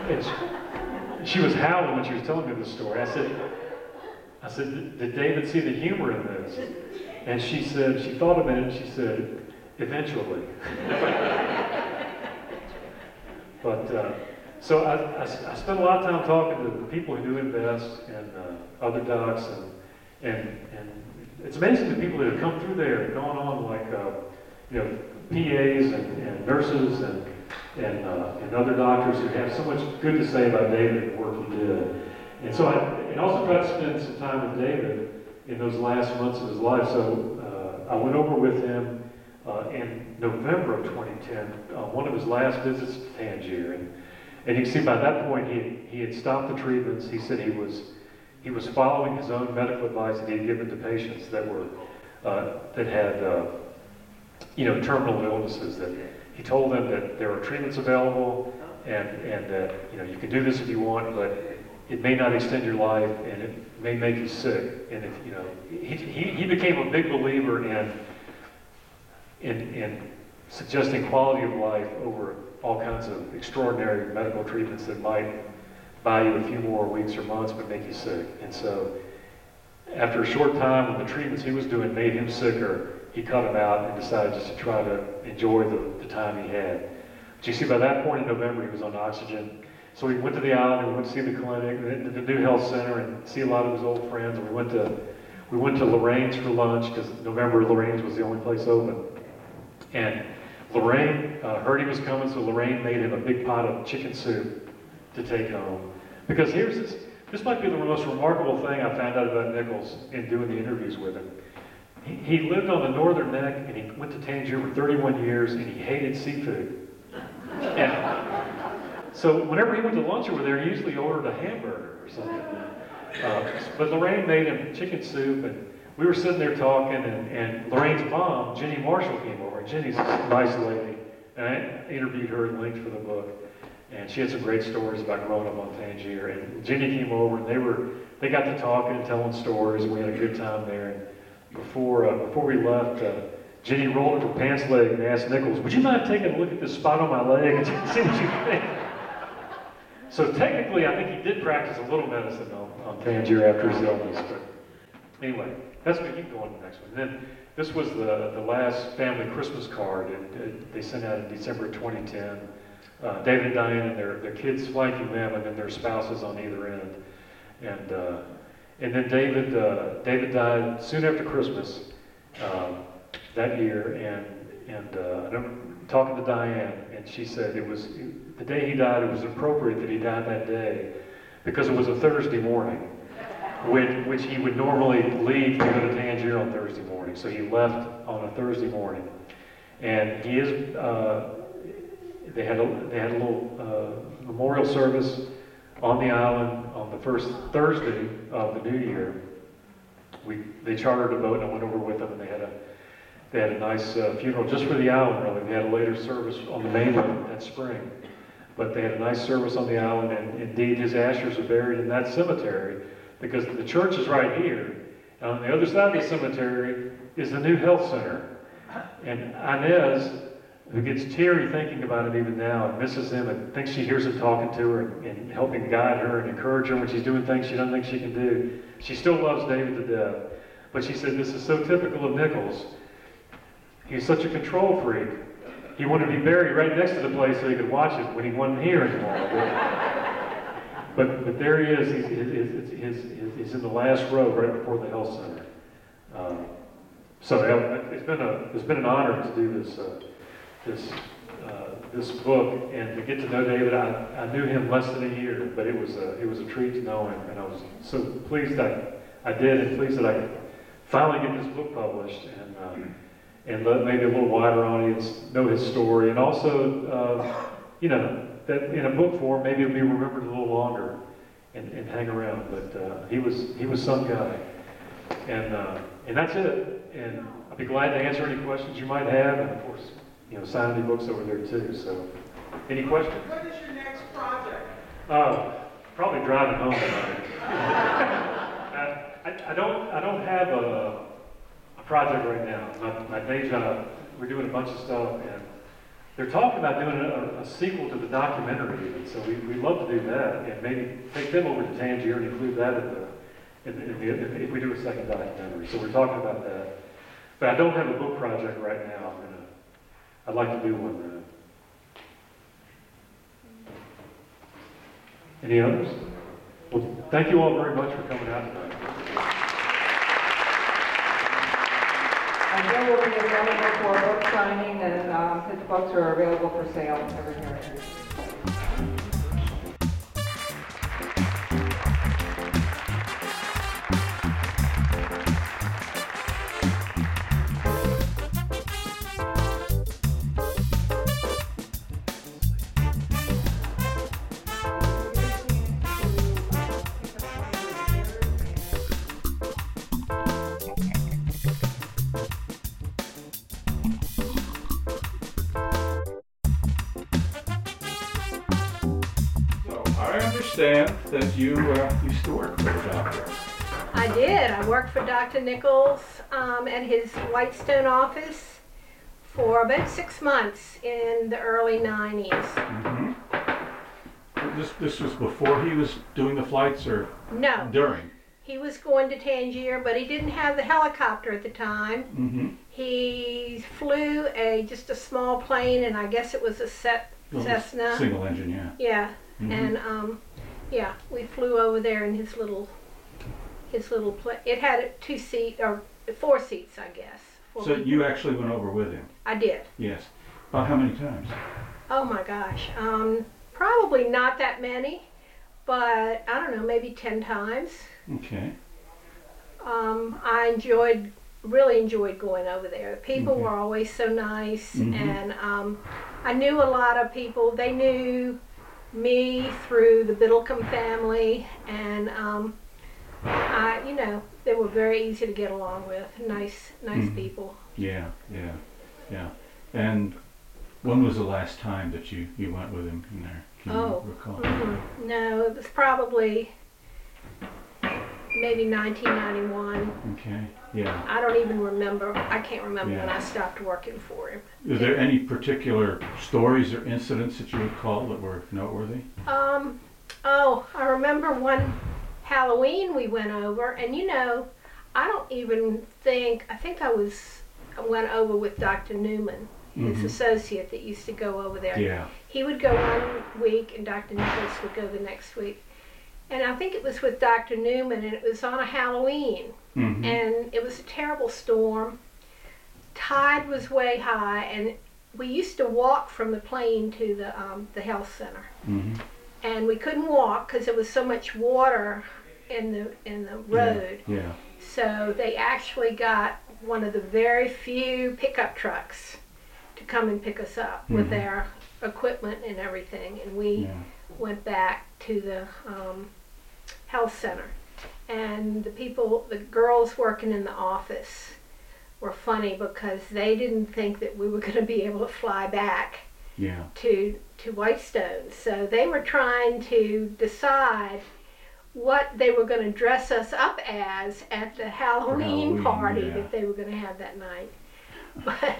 Speaker 2: And she was howling when she was telling me this story. I said, "Did David see the humor in this?" And she said, she thought a minute and she said, "Eventually." But so I spent a lot of time talking to the people who do invest and other docs, and it's amazing the people that have come through there and gone on like PAs and nurses and other doctors who have so much good to say about David and the work he did. And so I also got to spend some time with David in those last months of his life. So I went over with him in November of 2010, one of his last visits to Tangier. And you can see by that point he had stopped the treatments. He said he was following his own medical advice that he had given to patients that had terminal illnesses. That he told them that there are treatments available and that you can do this if you want, but it may not extend your life and it may make you sick. And if he became a big believer in suggesting quality of life over all kinds of extraordinary medical treatments that might buy you a few more weeks or months but make you sick. And so after a short time when the treatments he was doing made him sicker, he cut them out and decided just to try to enjoy the time he had. But you see, by that point in November, he was on oxygen. So we went to the island and we went to see the clinic, the new health center, and see a lot of his old friends. And we went to Lorraine's for lunch because November Lorraine's was the only place open. And Lorraine heard he was coming, so Lorraine made him a big pot of chicken soup to take home. Because this might be the most remarkable thing I found out about Nichols in doing the interviews with him. He lived on the northern neck, and he went to Tangier for 31 years, and he hated seafood. And so whenever he went to lunch over there, he usually ordered a hamburger or something. But Lorraine made him chicken soup, and we were sitting there talking, and Lorraine's mom, Jenny Marshall, came over. And Jenny's a nice lady, and I interviewed her and linked for the book. And she had some great stories about growing up on Tangier. And Jenny came over, and they got to talking and telling stories, and we had a good time there. And before we left, Jenny rolled up her pants leg and asked Nichols, "Would you mind taking a look at this spot on my leg and see what you think?" So technically, I think he did practice a little medicine on Tangier after his illness. But anyway, that's what you can go on to the next one. And then this was the last family Christmas card they sent out in December 2010. David and Diane and their kids flanking them, and then their spouses on either end. And then David died soon after Christmas that year, and I'm talking to Diane, and she said it was the day he died. It was appropriate that he died that day because it was a Thursday morning, which he would normally leave to go to Tangier on Thursday morning. So he left on a Thursday morning, and he is. They had a little memorial service on the island on the first Thursday of the new year. They chartered a boat, and I went over with them, and they had They had a nice funeral just for the island, really. They had a later service on the mainland that spring. But they had a nice service on the island, and indeed his ashes are buried in that cemetery because the church is right here. And on the other side of the cemetery is the new health center. And Inez, who gets teary thinking about it even now, and misses him and thinks she hears him talking to her and helping guide her and encourage her when she's doing things she doesn't think she can do. She still loves David to death. But she said, this is so typical of Nichols. He's such a control freak. He wanted to be buried right next to the place so he could watch it when he wasn't here anymore. But there he is. He's in the last row right before the health center. So it's been an honor to do this book and to get to know David. I knew him less than a year, but it was a treat to know him, and I was so pleased I did, and pleased that I could finally get this book published and let maybe a little wider audience know his story, and also that in a book form maybe it'll be remembered a little longer and hang around. But he was some guy, and that's it. And I'd be glad to answer any questions you might have, and of course, sign any books over there too. So, any questions?
Speaker 3: What is your next project?
Speaker 2: Probably driving home tonight. I don't have a project right now. My day job, we're doing a bunch of stuff, and they're talking about doing a sequel to the documentary, and so we'd love to do that, and maybe take them over to Tangier and include that if we do a second documentary. So we're talking about that. But I don't have a book project right now. I'd like to do one. Any others? Well, thank you all very much for coming out tonight.
Speaker 1: And Bill will be available for book signing, and his books are available for sale over here.
Speaker 4: That you used to work for the doctor.
Speaker 5: I did. I worked for Dr. Nichols at his Whitestone office for about 6 months in the early 90s.
Speaker 4: Mm-hmm. This was before he was doing the flights, or
Speaker 5: no,
Speaker 4: during?
Speaker 5: He was going to Tangier, but he didn't have the helicopter at the time.
Speaker 4: Mm-hmm.
Speaker 5: He flew just a small plane, and I guess it was a Cessna.
Speaker 4: Single engine, yeah.
Speaker 5: Yeah,
Speaker 4: mm-hmm.
Speaker 5: And yeah, we flew over there in his little plane. It had 4 seats, I guess.
Speaker 4: So you actually went over with him?
Speaker 5: I did.
Speaker 4: Yes. About how many times?
Speaker 5: Oh my gosh, probably not that many, but I don't know, maybe 10 times.
Speaker 4: Okay.
Speaker 5: I really enjoyed going over there. The people were always so nice,
Speaker 4: mm-hmm.
Speaker 5: and I knew a lot of people. They knew me through the Biddlecombe family, and they were very easy to get along with. Nice
Speaker 4: mm-hmm.
Speaker 5: people.
Speaker 4: Yeah. And when was the last time that you went with him in there? Can you recall?
Speaker 5: Mm-hmm. No, it was probably maybe 1991.
Speaker 4: Okay. Yeah.
Speaker 5: I don't even remember. I can't remember
Speaker 4: yeah.
Speaker 5: when I stopped working for him.
Speaker 4: Is there any particular stories or incidents that you recall that were noteworthy?
Speaker 5: I remember one Halloween we went over, and I don't even think, I went over with Dr. Newman, his
Speaker 4: mm-hmm.
Speaker 5: associate that used to go over there.
Speaker 4: Yeah.
Speaker 5: He would go one week, and Dr. Nichols would go the next week. And I think it was with Dr. Newman, and it was on a Halloween.
Speaker 4: Mm-hmm.
Speaker 5: And it was a terrible storm. Tide was way high, and we used to walk from the plane to the health center.
Speaker 4: Mm-hmm.
Speaker 5: And we couldn't walk because there was so much water in the road.
Speaker 4: Yeah.
Speaker 5: So they actually got one of the very few pickup trucks to come and pick us up with their equipment and everything. And we went back to the health center. And the girls working in the office were funny because they didn't think that we were going to be able to fly back
Speaker 4: Yeah.
Speaker 5: to Whitestone. So they were trying to decide what they were going to dress us up as at the Halloween
Speaker 4: Halloween,
Speaker 5: party
Speaker 4: yeah.
Speaker 5: that they were going to have that night. But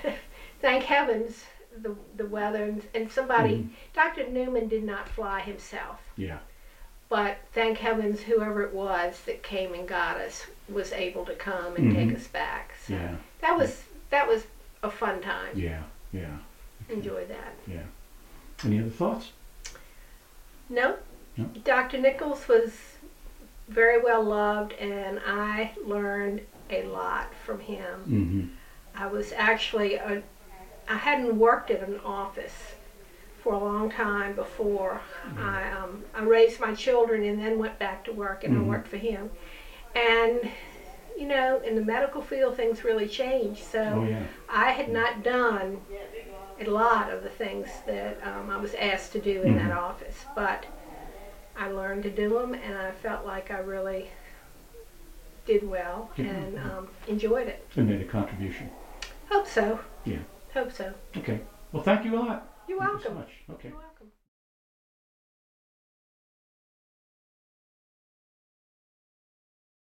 Speaker 5: thank heavens the weather and somebody, Dr. Newman did not fly himself.
Speaker 4: Yeah.
Speaker 5: But thank heavens whoever it was that came and got us was able to come and take us back. So
Speaker 4: Yeah.
Speaker 5: that was a fun time.
Speaker 4: Yeah. Yeah.
Speaker 5: Enjoy that.
Speaker 4: Yeah. Any other thoughts?
Speaker 5: No.
Speaker 4: No?
Speaker 5: Dr. Nichols was very well loved, and I learned a lot from him.
Speaker 4: Mm-hmm.
Speaker 5: I was actually I hadn't worked at an office for a long time before. I raised my children and then went back to work, and I worked for him. And you know, in the medical field, things really changed. So I had not done a lot of the things that I was asked to do in that office, but I learned to do them, and I felt like I really did well and enjoyed it.
Speaker 4: And made a contribution.
Speaker 5: Hope so.
Speaker 4: Yeah.
Speaker 5: Hope so.
Speaker 4: Okay. Well, thank you a lot.
Speaker 5: You're
Speaker 4: Thank you so
Speaker 5: welcome.
Speaker 4: much. Okay.
Speaker 5: You're welcome.